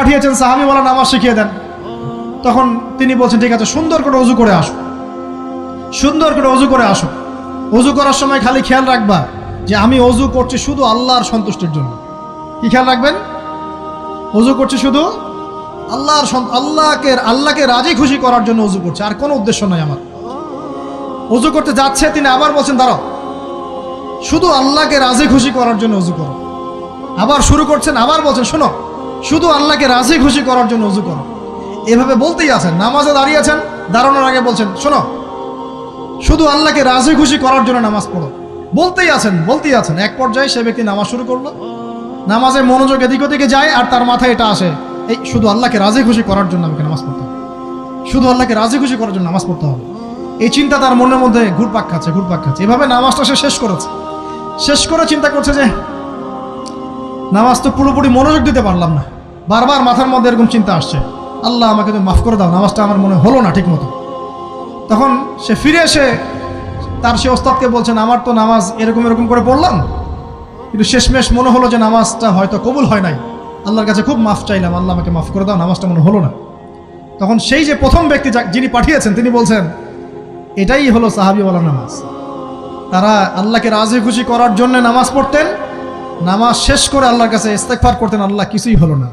পাঠিয়েছেন সাহাবীওয়ালা নামাজ শিখিয়ে দেন। তখন তিনি বলছেন ঠিক আছে, সুন্দর করে ওযু করে আসো, সুন্দর করে ওযু করে আসো। ওযু করার সময় খালি খেয়াল রাখবা যে আমি ওযু করছি শুধু আল্লাহর সন্তুষ্টির জন্য। কি খেয়াল রাখবেন? ওযু করছি শুধু আল্লাহকে রাজি খুশি করার জন্য ওযু করছে, আর কোনো উদ্দেশ্য নাই আমার। ওযু করতে যাচ্ছে, তিনি আবার বলছেন দাঁড়াও, শুধু আল্লাহকে রাজি খুশি করার জন্য ওযু করো। আবার শুরু করছেন, আবার বলছেন শোনো, শুধু আল্লাহকে রাজি খুশি করার জন্য ওযু করো। এভাবে বলতেই আছেন, নামাজে দাঁড়িয়েছেন, দাঁড়ানোর আগে বলছেন শোনো, শুধু আল্লাহকে রাজি খুশি করার জন্য নামাজ পড়ো। বলতেই আছেন। এক পর্যায়ে সে ব্যক্তি নামাজ শুরু করলো, নামাজে মনোযোগ এদিক ওদিকে যায়, আর তার মাথায় এটা আসে, এই শুধু আল্লাহকে রাজি খুশি করার জন্য আমাকে নামাজ পড়তে হবে, শুধু আল্লাহকে রাজি খুশি করার জন্য নামাজ পড়তে হবে। এই চিন্তা তার মনের মধ্যে ঘুরপাক খাচ্ছে। এভাবে নামাজটা সে শেষ করেছে। শেষ করে চিন্তা করছে যে নামাজ তো পুরোপুরি মনোযোগ দিতে পারলাম না, বারবার মাথার মধ্যে এরকম চিন্তা আসছে, আল্লাহ আমাকে তুমি মাফ করে দাও, নামাজটা আমার মনে হলো না ঠিক মতো। তখন সে ফিরে এসে তার সে ওস্তাদকে বলছেন, আমার তো নামাজ এরকম করে পড়লাম, কিন্তু শেষমেশ মনে হলো যে নামাজটা হয়তো কবুল হয় নাই, আল্লাহর কাছে খুব মাফ চাইলাম, আল্লাহ আমাকে মাফ করে দাও, নামাজটা মনে হলো না। তখন সেই যে প্রথম ব্যক্তি যিনি পাঠিয়েছেন তিনি বলছেন, এটাই হলো সাহাবীওয়ালা নামাজ। তারা আল্লাহকে রাজি খুশি করার জন্য নামাজ পড়তেন, নামাজ শেষ করে আল্লাহর কাছে ইস্তেগফার করতেন, আল্লাহ কিছুই হলো না।